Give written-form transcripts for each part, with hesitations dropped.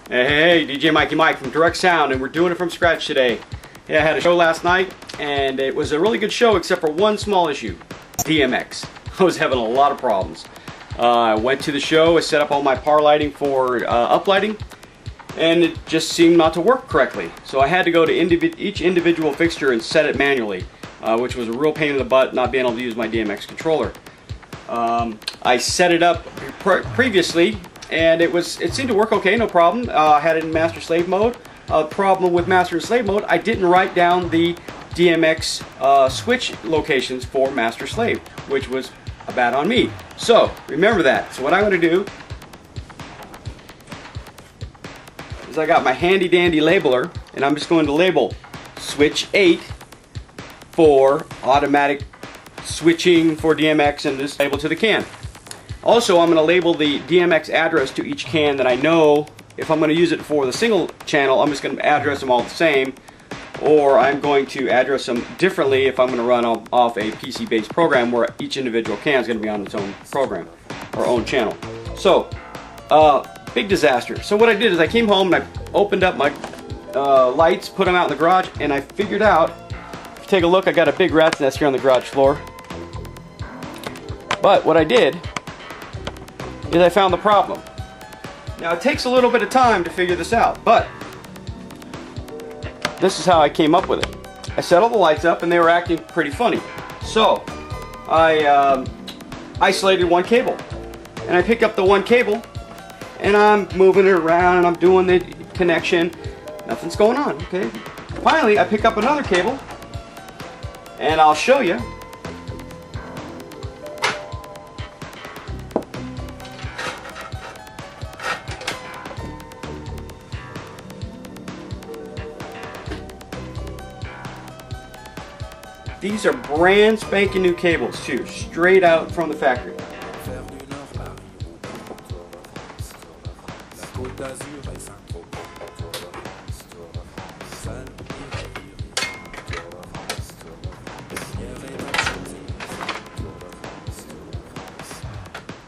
Hey, DJ Mikey Mike from Direct Sound, and we're doing it from scratch today. Yeah, I had a show last night, and it was a really good show except for one small issue. DMX. I was having a lot of problems. I went to the show, I set up all my par lighting for uplighting, and it just seemed not to work correctly. So I had to go to each individual fixture and set it manually, which was a real pain in the butt not being able to use my DMX controller. I set it up previously, and it seemed to work okay, no problem. I had it in master slave mode. Problem with master and slave mode, I didn't write down the DMX switch locations for master slave, which was bad on me. So remember that. So what I'm going to do is I got my handy dandy labeler, and I'm just going to label switch 8 for automatic switching for DMX, and just label to the can. Also, I'm going to label the DMX address to each can that I know if I'm going to use it for the single channel, I'm just going to address them all the same, or I'm going to address them differently if I'm going to run off a PC-based program where each individual can is going to be on its own program or own channel. So, big disaster. So what I did is I came home and I opened up my lights, put them out in the garage, and I figured out, if you take a look, I got a big rat's nest here on the garage floor. But what I did is I found the problem. Now it takes a little bit of time to figure this out, but this is how I came up with it. I set all the lights up and they were acting pretty funny. So I isolated one cable, and I picked up the one cable and I'm moving it around and I'm doing the connection. Nothing's going on, okay? Finally I pick up another cable and I'll show you. These are brand spanking new cables too, straight out from the factory.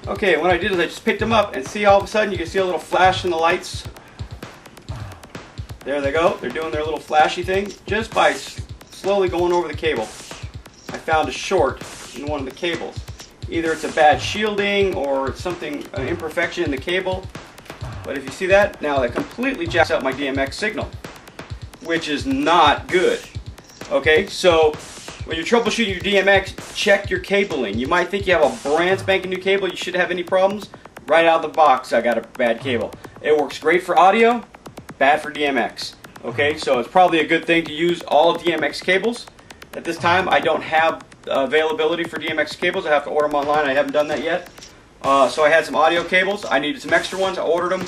Okay, what I did is I just picked them up, and see, all of a sudden you can see a little flash in the lights. There they go. They're doing their little flashy thing just by slowly going over the cable. I found a short in one of the cables. Either it's a bad shielding or it's something, an imperfection in the cable. But if you see that, now that completely jacks up my DMX signal, which is not good. Okay, so when you're troubleshooting your DMX, check your cabling. You might think you have a brand spanking new cable, you shouldn't have any problems. Right out of the box, I got a bad cable. It works great for audio, bad for DMX. Okay, so it's probably a good thing to use all DMX cables. At this time, I don't have availability for DMX cables. I have to order them online. I haven't done that yet. So I had some audio cables. I needed some extra ones. I ordered them,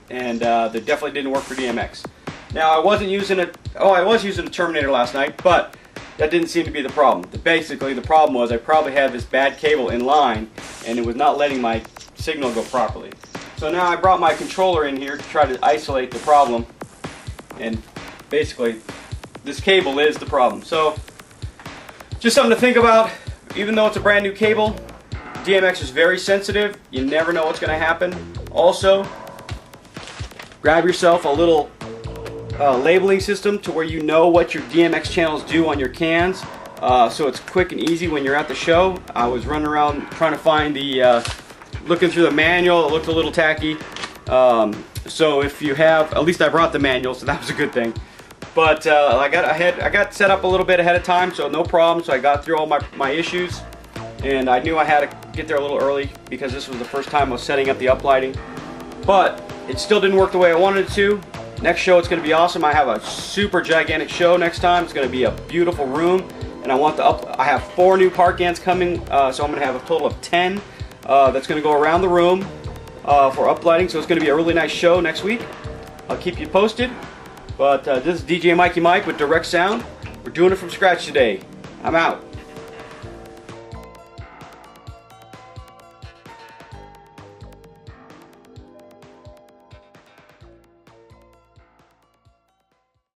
and they definitely didn't work for DMX. Now, I wasn't using a. Oh, I was using a Terminator last night, but that didn't seem to be the problem. Basically, the problem was I probably had this bad cable in line, and it was not letting my signal go properly. So now I brought my controller in here to try to isolate the problem, and basically this cable is the problem. So just something to think about. Even though it's a brand new cable, DMX is very sensitive. You never know what's going to happen. Also, grab yourself a little labeling system to where you know what your DMX channels do on your cans, so it's quick and easy when you're at the show. I was running around trying to find the looking through the manual. It looked a little tacky, so if you have, at least I brought the manual, so that was a good thing. But I got set up a little bit ahead of time, so no problem. So I got through all my issues, and I knew I had to get there a little early because this was the first time I was setting up the uplighting. But it still didn't work the way I wanted it to. Next show, it's going to be awesome. I have a super gigantic show next time. It's going to be a beautiful room, and I have 4 new park cans coming, so I'm going to have a total of 10 that's going to go around the room for uplighting. So it's going to be a really nice show next week. I'll keep you posted. But this is DJ Mikey Mike with Direct Sound. We're doing it from scratch today. I'm out.